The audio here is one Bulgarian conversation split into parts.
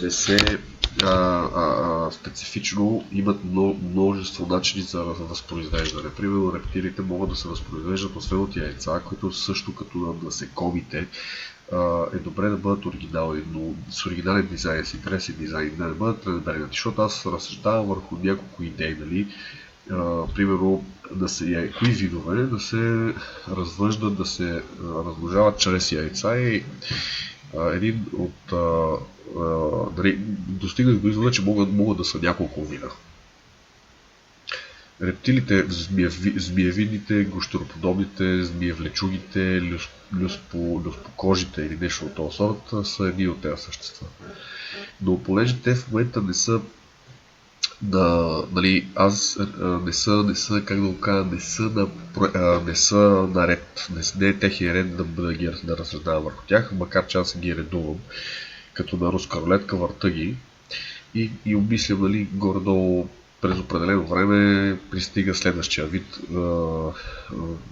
не се специфично имат множество начини за възпроизвеждане. Примерно рептилите могат да се възпроизвеждат освен от яйца, които също като на насекомите е добре да бъдат оригинални, но с оригинален дизайн, с интересен дизайн, да не бъдат пренебрегнати, защото аз разсъждавам върху няколко идеи, нали? Примерно кои видове да се развъждат, да се размножават чрез яйца и един от достигнах до извода, че могат да са няколко вида. Рептилите, змиевидните, гущероподобните, змиевлечугите, люспокожите или нещо от този сорт са едни от тези същества. Но понеже те в момента не са не са, как да го кажа, не са наред. Не е техния ред да разсъждавам върху тях, макар че аз ги редувам като на руска рулетка, върта ги и обмислям, нали, горе-долу през определено време пристига следващия вид,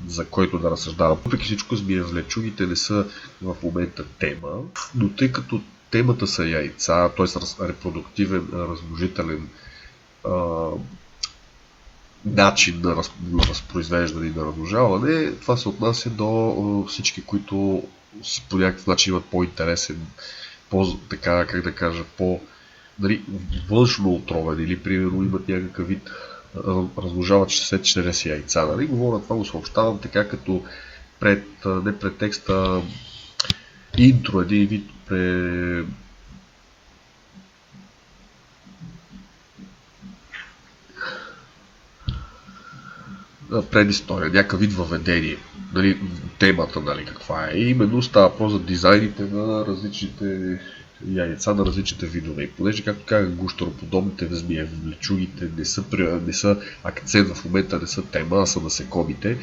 за който да разсъждавам. Въпреки всичко, змиевлечугите не са в момента тема, но тъй като темата са яйца, т.е. репродуктивен, размножителен начин на възпроизвеждане и на размножаване, това се отнася до всички, които по някакъв начин имат по-интересен, така, как да кажа, нали, външно отровен или примерно имат някакъв вид размножават се чрез яйца. Нали? Говоря това, го съобщавам така като не претекста интро, един вид предистория, някакъв вид въведение, нали, темата, нали, каква е. И именно става въпрос за дизайните на различните яйца на различните видове. И понеже, както казах, гущероподобните змиевлечугите не са акцент в момента, не са тема, а са насекомите.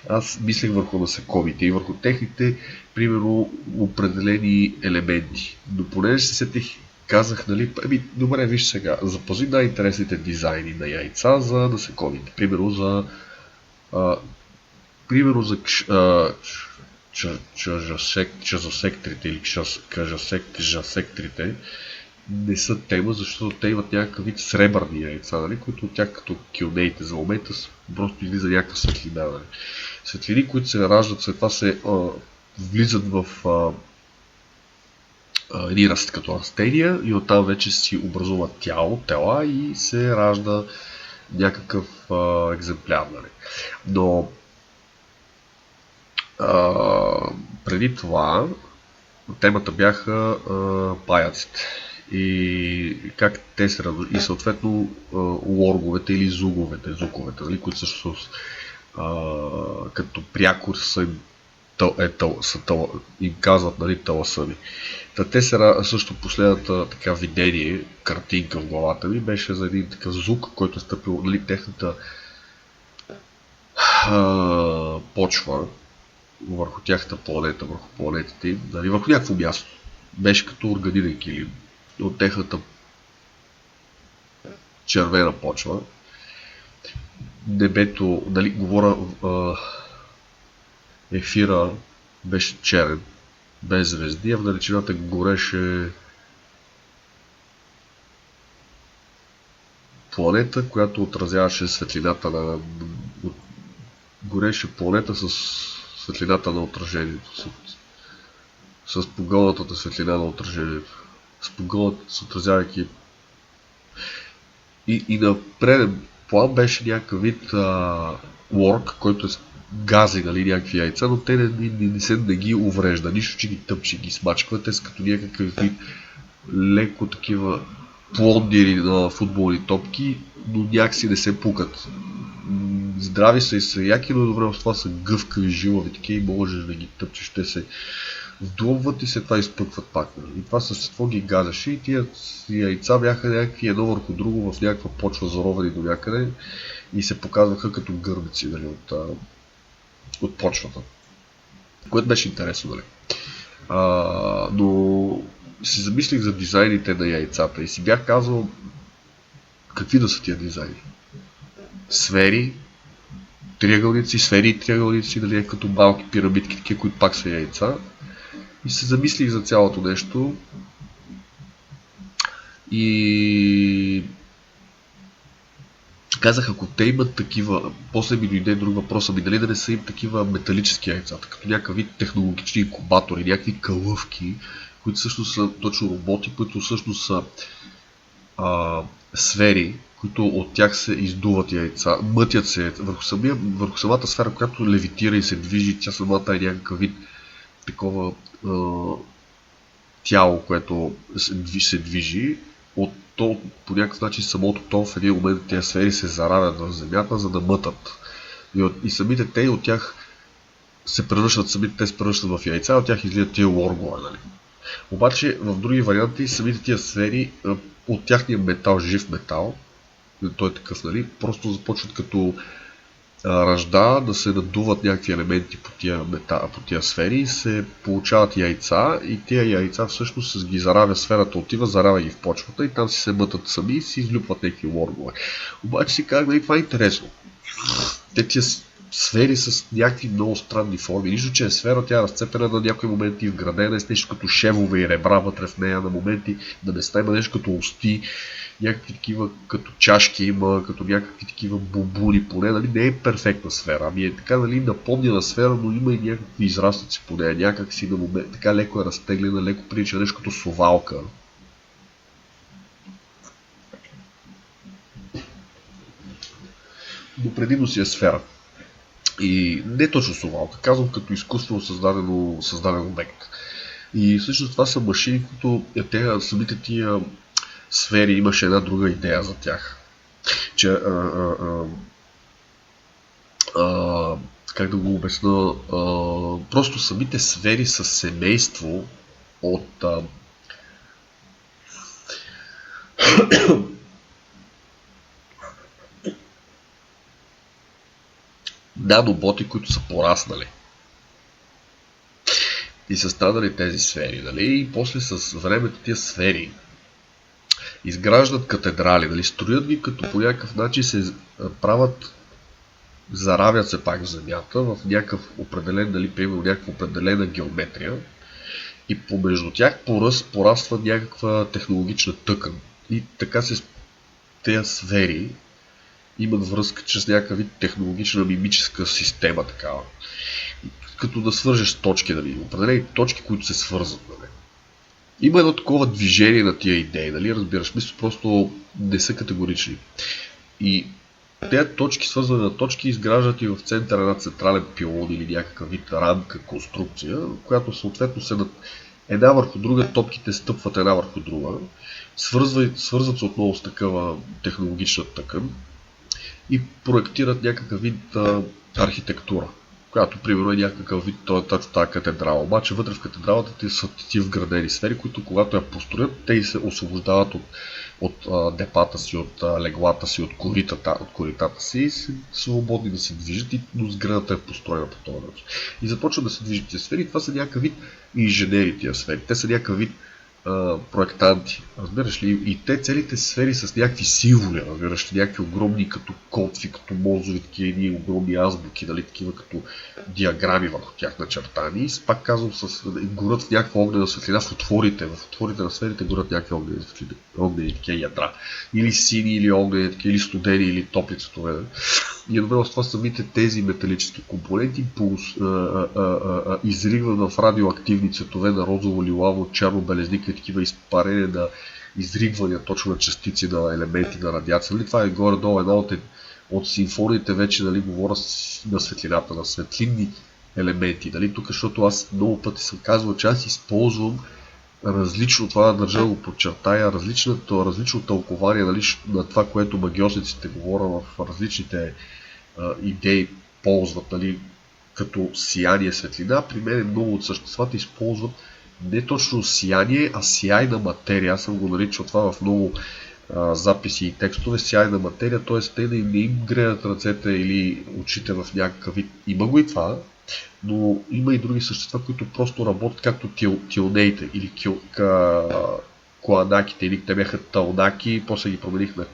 Аз мислех върху насекомите и върху техните, примерно, определени елементи. Но понеже се сетих, казах, нали, добре, виж сега, запази най-интересните дизайни на яйца за насекомите. Примерно за чажосектрите или кажасектрите не са тема, защото те имат някакъв вид сребърни яйца, нали, които от тях като килнеите за момента просто излиза някаква светлина. Нали. Светлини, които се раждат след това се влизат в едни като растения и оттам вече си образуват тела и се ражда някакъв екземпляр. Нали. Но преди това темата бяха паяците и как те се размножават и съответно лорговете или зуковете, нали, които също като прякор им казват, нали, таласъми. Те също последната така видение, картинка в главата ми беше за един такъв звук, който е стъпил, нали, техната почва върху тяхната планета, върху планетите им, нали, върху някакво място. Беше като органинен килим от техната червена почва. Небето, нали, говоря, ефира беше черен, без звезди, а в далечината гореше планета, която отразяваше светлината на... Гореше планета с светлината на отражението, с погълнатата светлина на отражението, с погълната, с отразявайки. И на преден план беше някакъв вид лорк, който е гази, нали, някакви яйца, но те не ги уврежда, нищо, че ги тъпче, ги смачква, те са като някакъв вид леко такива плондири на футболни топки, но някакси не се пукат. Здрави са и са яки, но добре, с това са гъвкави, жилави, такива и можеш да ги тъпчеш, те се вдлъбват и след това изпъкват пак. И това същество ги газеше и тия яйца бяха някакви едно върху друго в някаква почва заровени до някъде и се показваха като гърбици, нали, от почвата. Което беше интересно, нали. Но си замислих за дизайните на яйцата и си бях казал какви да са тия дизайни. Сфери, триъгълници, нали, като малки пирамидки, такива, които пак са яйца. И се замислих за цялото нещо. И казах, ако те имат такива, после ми дойде друг въпрос, ами дали да не са им такива металически яйцата, като някакъв вид технологични инкубатори, някакви кълъвки, които всъщност са точно роботи, които всъщност са сфери, които от тях се издуват яйца, мътят се върху самата сфера, която левитира и се движи, тя самата е някакъв вид такова тяло, което се движи, по някакъв начин самото то в един момент тези сфери се заравят в земята, за да мътат. И самите те от тях се превръщат в яйца, от тях излизат тия лоргове. Нали? Обаче в други варианти самите тия сфери от тяхния метал, жив метал, той е такъв, нали, просто започват като ръжда да се надуват някакви елементи по тия сфери и се получават яйца и тия яйца всъщност ги заравя сферата, отива, заравя ги в почвата и там си се мътат сами и си излюпват някакви лоргове. Обаче си казах, нали, това е интересно. Те тия сфери с някакви много странни форми. Нищо, че е сфера, тя е разцепена на някои моменти, вградена с нещо като шевове и ребра вътре в нея, на моменти на места има нещо като усти, някакви такива като чашки има, като някакви такива бубуни поне, нали, не е перфектна сфера, ами е така, нали, напомнена сфера, но има и някакви израстъци по нея, някак си на момент, така леко е разтеглена, леко прилича нещо като совалка. Но предимно си е сфера. И не точно совалка, казвам като изкуствено създаден обект. И всъщност това са машини, които самите тия сфери имаше една друга идея за тях. Че как да го обясна, просто самите сфери са семейство от наноботи, които са пораснали и са станали тези сфери, нали? И после с времето тия сфери изграждат катедрали, нали? Строят ги, като по някакъв начин се правят, заравят се пак в земята в някакъв определен, нали, примерно някаква определена геометрия и помежду тях пораства някаква технологична тъкан. И така тези сфери имат връзка чрез някакъв вид технологична мимическа система такава. Като да свържеш точки, нали, определени точки, които се свързват. Нали. Има едно такова движение на тия идеи, нали, разбираш, мисля, просто не са категорични. И тези точки, свързване на точки, изграждат и в центъра на централен пилон или някакъв вид рамка, конструкция, която съответно се една върху друга, топките стъпват една върху друга, свързват се отново с такава технологична тъкан и проектират някакъв вид архитектура, която примерно е някакъв вид тази катедрала. Обаче вътре в катедралата са ти вградени сфери, които когато я построят, те се освобождават от депата си, от леглата си, от коритата си и са свободни да се движат, но сградата е построена по този начин. И започват да се движат тези сфери. Това са някакъв вид инженери тия сфери. Те са някакъв вид проектанти, разбираш ли? И те целите сфери с някакви символи, разбираш ли? Някакви огромни като котви, като мозови, такива едни огромни азбуки, нали? Такива като диаграми върху тях начертани. И пак казвам, горят в някаква огнена светлина в отворите на сферите горят някакви огнени такива ядра. Или сини, или огнени, или студени, или топли цветове. И едновременно с това самите тези металически компоненти изригват в радиоактивни цветове на розово, лилаво, черно, белезника и такива изпарения на изригвания точно на частици, на елементи на радиация. Нали? Това е горе-долу една от симфониите вече, нали, говоря на светлината, на светлинни елементи. Нали? Тук, защото аз много пъти съм казвал, че аз използвам различно, това държа да го подчертая, различно тълкование, нали, на това, което магиосниците говорят в различните идеи ползват, нали, като сияние светлина. При мен много от съществата използват не точно сияние, а сияйна материя. Аз съм го наричал това в много записи и текстове, сияйна материя, т.е. те не им греят ръцете или очите в някакъв вид. Има го и това, но има и други същества, които просто работят както тилнеите или коанаките, или те бяха талнаки, после ги промених на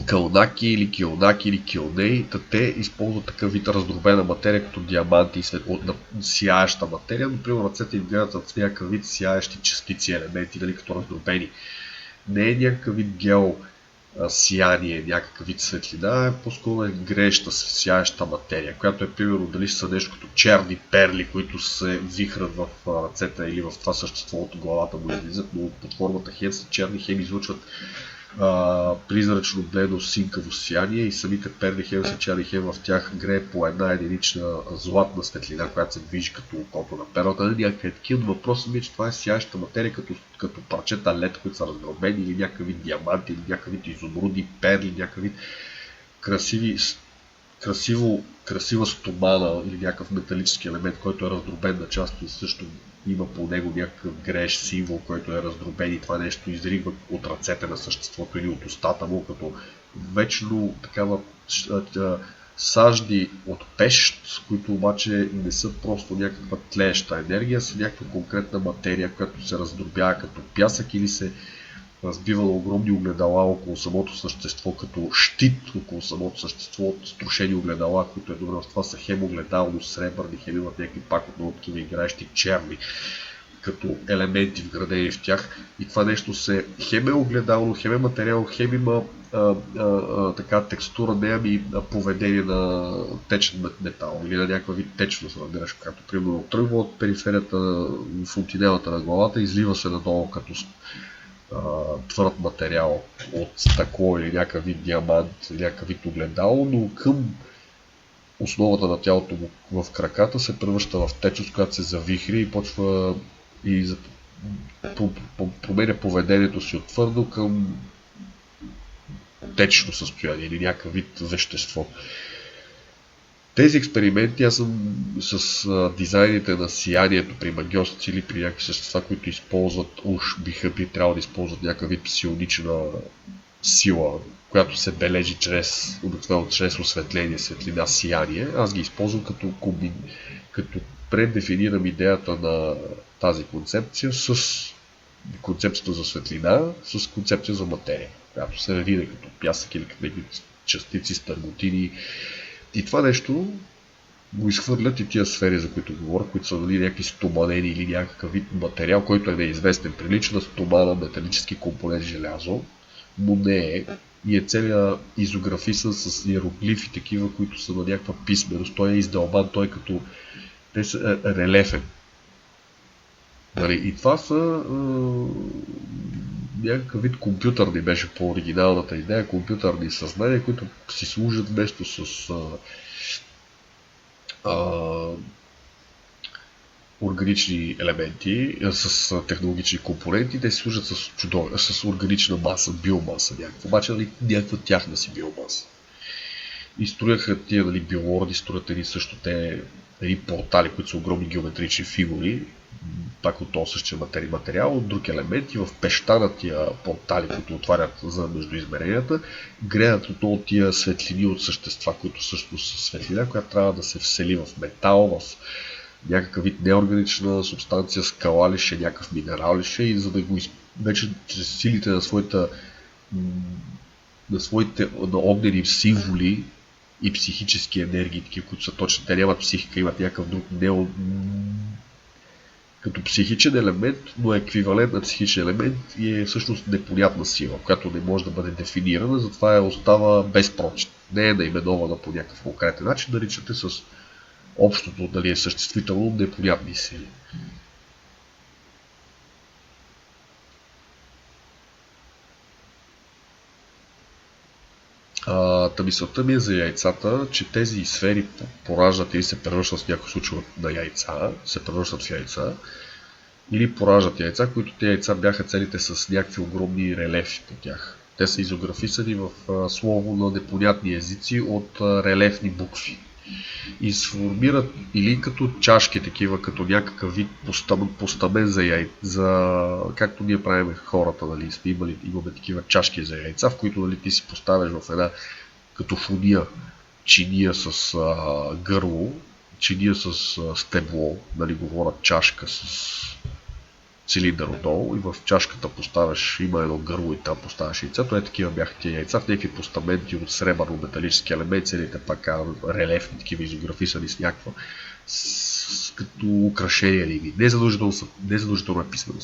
кълнаки или килнаки или килней, те използват такъв вид раздробена материя, като диаманти и сияеща материя, но при ръцете им гледат в някакъв вид сияещи частици, елементи, нали, като раздробени. Не е някакъв вид гео сияние, някакъв вид светлина, е по-скоро грееща сияеща материя, която е примерно дали са нещо като черни перли, които се вихрат в ръцете или в това същество от главата му излизат, но под формата хем са черни, хем излучват призрачно бледо синкаво сияние и самите перли хем са черни, хем в тях грее по една единична златна светлина, която се движи като окото на перлата. Някакъв такива, но въпросът ми е, че това е сияща материя като парчета лед, които са раздробени, или някакъв вид диаманти, или някакъв вид изумруди, перли, някакъв вид красива стомана или някакъв металически елемент, който е раздробен на части и също има по него някакъв греещ символ, който е раздробен и това нещо изригва от ръцете на съществото или от устата му, като вечно такава сажди от пещ, които обаче не са просто някаква тлееща енергия, са някаква конкретна материя, която се раздробява като пясък или се разбива на огромни огледала около самото същество, като щит около самото същество от струшени огледала, които е добре в това са хем огледално сребърни, хем имат някакви пак отново такива играещи черни, като елементи вградени в тях. И това нещо се хем е огледално, хем е материал, хем има така текстура, не ами поведение на течен метал или на някаква вид течност, разбираш, като примерно тръгва от периферията в онтинелата на главата, излива се надолу като твърд материал от стъкло или някакъв вид диамант, или някакъв вид огледало, но към основата на тялото му в краката се превръща в течност, която се завихри и почва и променя поведението си от твърдо към течно състояние или някакъв вид вещество. Тези експерименти, аз съм с дизайните на сиянието при магиосници или при някакви същества, които използват, уж би трябвало да използват някакъв вид псионична сила, която се бележи обикновено чрез осветление, светлина, сияние. Аз ги използвам като предефинирам идеята на тази концепция с концепцията за светлина, с концепция за материя, която се види като пясък или като частици, стърготини. И това нещо го изхвърлят и тия сфери, за които говоря, които са някакви стоманени или някакъв вид материал, който е неизвестен, прилича на стомана, металически компонент, желязо, но не е. И е целият изографисан с иероглифи, такива, които са на някаква писменост. Той е издълбан, той като те са релефен. И това са някакъв вид компютърни, беше по оригиналната идея, компютърни съзнания, които си служат вместо с органични елементи, с технологични компоненти, те си служат с органична маса, биомаса някаква, обаче някаква тяхна си биомаса. И строяха тия биолорди, строят едни също те портали, които са огромни геометрични фигури, пак от този същия материал, от друг елемент и в пещта на тия портали, които отварят за междуизмеренията, греят отново тия светлини от същества, които също са светлина, която трябва да се всели в метал, в някакъв вид неорганична субстанция, скала ли ще, някакъв минерал ли ще, и за да го вече чрез силите на своите огнени символи и психически енергии, такива, които са точно, те нямат психика, имат някакъв друг като психичен елемент, но е еквивалент на психичен елемент и е всъщност непонятна сила, която не може да бъде дефинирана, затова остава безпрочна. Не е наименована по някакъв конкретен начин, наричате с общото, дали е съществително, непонятни сили. Мисълта ми е за яйцата, че тези сфери пораждат или се превръщат в някой случай на яйца, се превръщат в яйца, или пораждат яйца, които тези яйца бяха целите с някакви огромни релефи по тях. Те са изографисани в слово на непонятни езици от релефни букви. И сформират или като чашки такива, като някакъв вид постамент за яйца, както ние правим хората, нали, имаме такива чашки за яйца, в които, нали, ти си поставяш в една като фуния чиния с чиния с стебло, нали, говорят чашка цилиндър отдолу и в чашката поставяш, има едно гърло и там поставяш яйцата. Е, такива бяха тия яйца в някакви постаменти от сребърно-металически елементи, или пак релефни, такива изографисани с някаква като украшения или незадължително е писмено.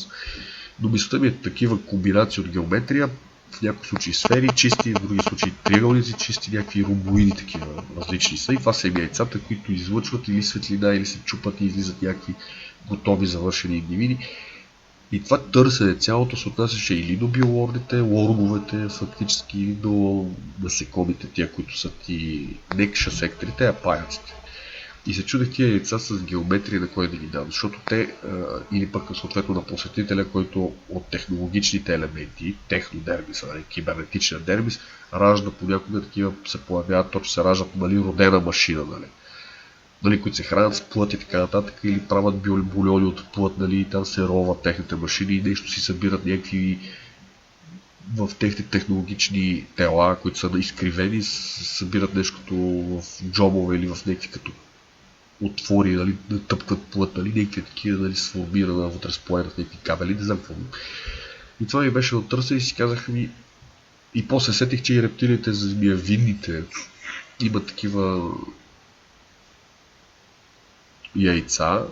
Но мисълта ми е такива комбинации от геометрия, в някои случаи сфери чисти, в други случаи триъгълници чисти, някакви ромбоиди такива различни са. И това са яйцата, които излъчват или светлина, или се чупат и излизат някакви готови завършени индивиди. И това търсене цялото се отнасяше или до биолордите, лордовете, фактически, или до насекомите, тия, които са ти не кшасекторите, а паяците. И се чудех тия яйца с геометрия на кой да ги дам, защото те, или пък съответно на посетителя, който от технологичните елементи, технодермис, кибернетичен дермис, ражда понякога такива, се появяват, точно се раждат родена машина, които се хранят с плът и така нататък, или правят бульони от плът, и там се роват техните машини и нещо си събират някакви в техните технологични тела, които са изкривени, събират нещо в джобове или в някакви като отвори, да тъпкат плът, някакви такива, сформирана вътре споенат някакви кабели, не знам какво. И това ми беше от и си казах ми, и после сетих, че и рептилите, змиевидните, имат такива яйца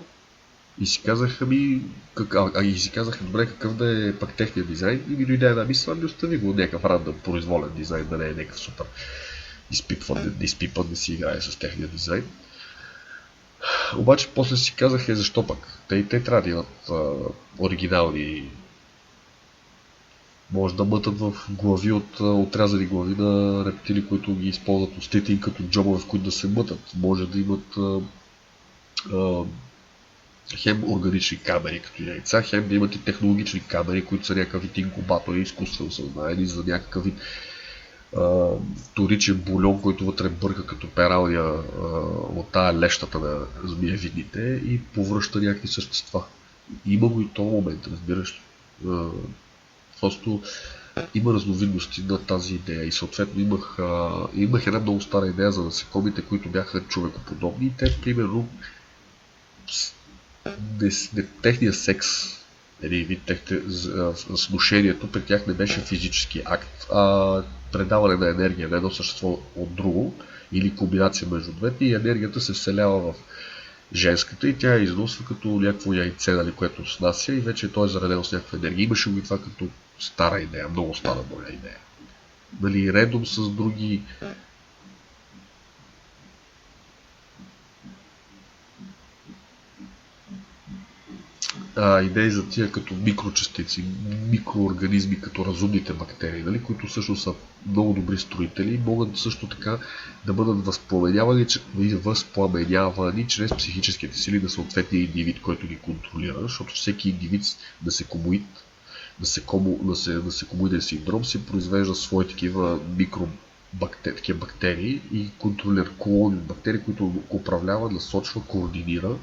и си казаха ми, добре, какъв да е пак техният дизайн и ми дойде една мисъл, ми остави го някакъв рандъм произволен дизайн, да не е някакъв супер изпипан, да си играе с техния дизайн. Обаче после си казах, защо пък? Те трябва да имат оригинални, може да мътат в глави от отрязани глави на рептили, които ги използват устите им като джобове, в които да се мътат. Може да имат хем органични камери като яйца, хем да имат и технологични камери, които са някакъв вид инкубатори, изкуствено съзнание, за някакъв вид вторичен бульон, който вътре бърка като пералния от тая лещата на змиевидните и повръща някакви същества. Има го и този момент, разбираш. Просто има разновидности на тази идея и съответно имах една много стара идея за насекомите, които бяха човекоподобни и те, примерно, техния секс, сношението при тях не беше физически акт, а предаване на енергия на едно същество от друго или комбинация между двете и енергията се вселява в женската и тя износва като някакво яйце, което снася и вече той е заредено с някаква енергия. Имаше го и това като стара идея, много стара моя идея. Редом с други идеи за тия като микрочастици, микроорганизми, като разумните бактерии, които също са много добри строители и могат също така да бъдат възпламенявани чрез психическите сили на съответния индивид, който ги контролира, защото всеки индивид насекомоиден синдром се произвежда свои такива бактерии и контролира колони бактерии, които го управлява, насочва, координира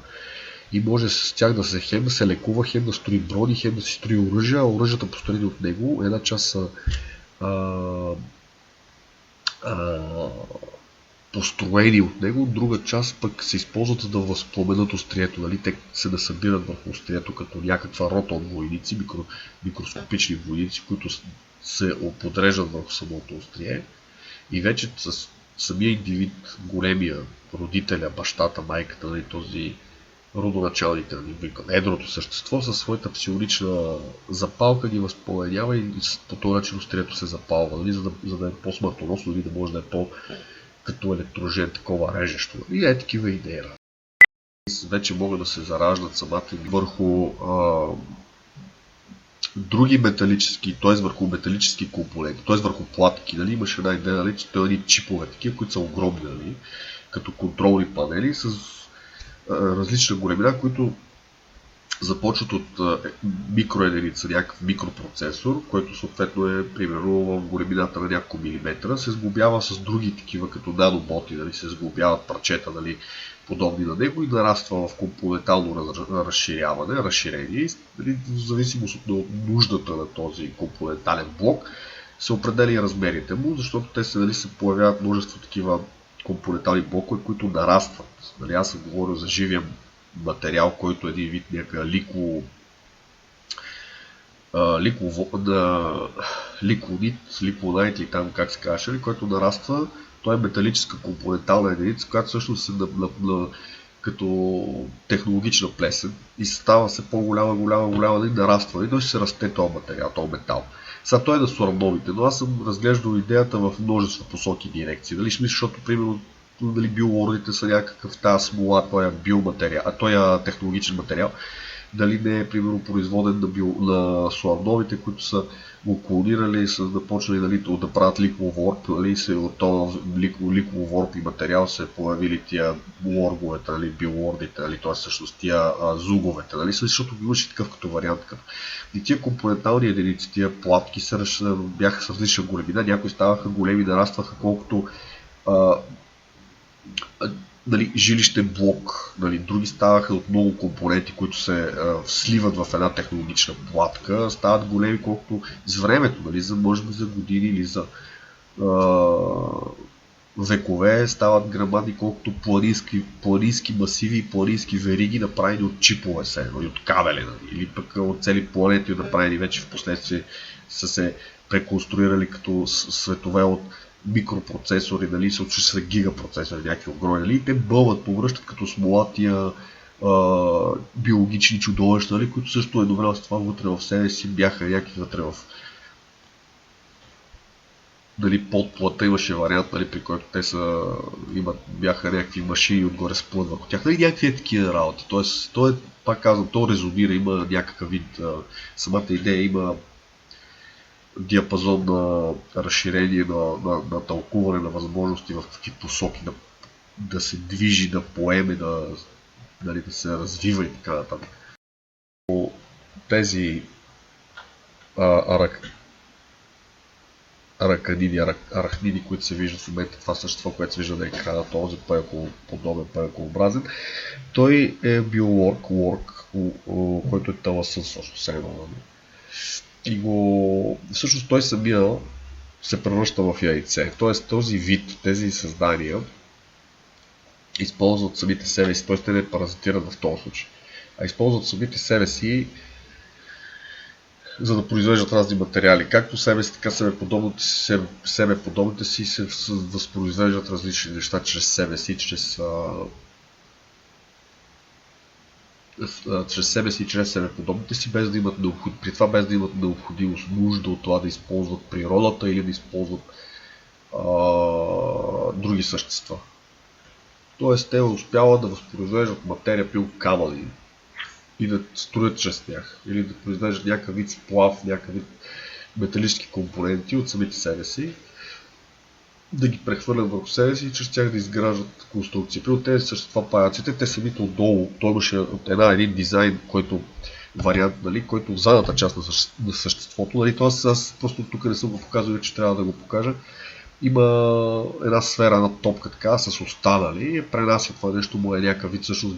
и може с тях да се лекува, хем да строи брони, хем да си строи оръжия, а оръжията построени от него, една част са построени от него, друга част пък се използват за да възпламенят острието. Те се да събират върху острието като някаква рота от войници, микроскопични войници, които се подреждат върху самото острие и вече с самия индивид, големия родителя, бащата, майката, този родоначалните, едрото същество със своята псионична запалка ги възпламенява и по този начин острието се запалва, за да е по-смъртоносно, да може да е като електрожен, такова режещо. И такива идеи. Вече могат да се зараждат самата върху други металически, т.е. върху металически компоненти, т.е. върху платки. Имаше една идея, че това са чипове, такива, които са огромни, като контролни панели с различна големина, които започват от микроединица, някакъв микропроцесор, който съответно е примерно в големината на няколко милиметра, се сглобява с други такива като наноботи, се сглобяват парчета, подобни на него и нараства в компонентално разширение. В зависимост от нуждата на този компонентален блок се определя и размерите му, защото те се появяват множество такива компонентални блокове, които нарастват. Аз съм говорил за живия материал, който е един вид някаква ликонит, ликонайт или там как се казваше, който нараства. Той е металическа компонентална единица, която всъщност е като технологична плесен и става се по-голяма и нараства и той ще се расте този материал, този метал. Сега той е на сурамновите, но аз съм разглеждал идеята в множество посоки и дирекции. Нали, защото, примерно, биолордите са някакъв тази смола, той е биоматериал, той е технологичен материал. Дали не е, примерно, производен на суамновите, които са го клонирали и са започнали да правят ликово ворп, нали, от този ликово ворп и материал се появили тия лорговете, нали, биолордите, нали, т.е. всъщност тия зуговете, нали, защото имаше такъв като вариант. И тия компонентални единици, тия платки бяха с различна големина, някои ставаха големи, нарастваха колкото нали, жилищен блок, нали, други ставаха от много компоненти, които се сливат в една технологична платка, стават големи колкото с времето, нали, може би за години или за векове, стават грамадни колкото планински масиви и планински вериги, направени от чипове и от кабели, нали, или пък от цели планети, направени вече в последствие са се преконструирали като светове от микропроцесори, нали, са гигапроцесори, някакви огромни, нали, и те бълват, повръщат като смола тия биологични чудовища, нали, които също едновременно с това вътре в себе си бяха някакви вътре в нали, под плата имаше вариант, нали, при който те бяха някакви машини отгоре с плът върху тях, нали, някакви такива работи. Тоест, пак казвам, то резонира, има някакъв вид, самата идея има диапазон на разширение, на тълкуване на възможности в какви посоки да се движи, да поеме, нали, да се развива и така нататък. Тези арахниди, които се виждат в момента, това същество, което се вижда на екрана, този подобен пъекообразен, той е биолорк, който е таласън всъщност. И всъщност той самия се превръща в яйце. Тоест този вид, тези създания използват самите себе си, т.е. те не паразитират в този случай, а използват самите себе си, за да произвеждат разни материали. Както себе си, така себеподобните си се възпроизвеждат различни неща чрез себе си, чрез себе си и чрез себеподобните си, без да имат необходимост, нужда от това да използват природата или да използват други същества. Тоест те успяват да възпроизвеждат материя, пил камъни и да строят чрез тях, или да произвеждат някакъв вид сплав, някакъв вид металически компоненти от самите себе си, да ги прехвърлят върху себе си и чрез тях да изграждат конструкции. При тези същества паяците, те самите отдолу, той имаше един дизайн, вариант, нали, който в задната част на съществото, нали, т.е. аз просто тук не съм го показал, че трябва да го покажа. Има една сфера на топка така, с останали и пренася това нещо, му е някакъв вид всъщност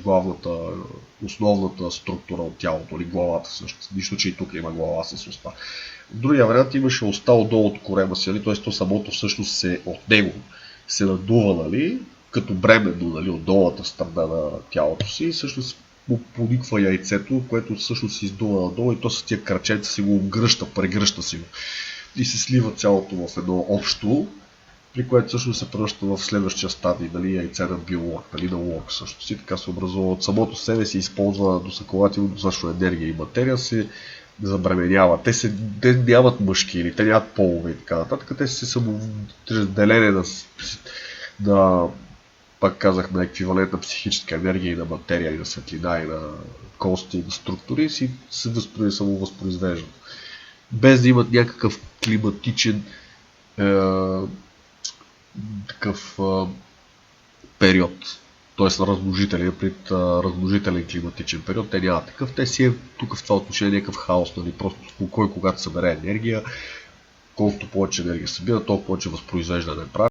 основната структура от тялото, или главата всъщност. Нищо, че и тук има глава с уста. В другия вариант имаше уста отдолу от корема си, т.е. то самото всъщност от него се надува, нали, като бременно, нали, от долната страна на тялото си и всъщност му пониква яйцето, което всъщност се издува надолу и то с тия краченца си го прегръща си го. И се слива цялото в едно общо, при което всъщност се превръща в следващия стадий, нали, яйце на биолорк, нали, на лорк също си, така се образува от самото себе си, използва достатъчно енергия и материя, се забременява. Те нямат мъжки или те нямат полове и така нататък, те се чрез делене пак казах, на еквивалент на психическа енергия и на материя, и на светлина, и на кости, и на структури, си се самовъзпроизвеждат. Без да имат някакъв климатичен такъв период, т.е. размножителен климатичен период, те нямат такъв. Те си тук в това отношение някакъв хаос, нали, просто спокой, когато събере енергия, колкото повече енергия събира, толкова повече възпроизвеждане прави.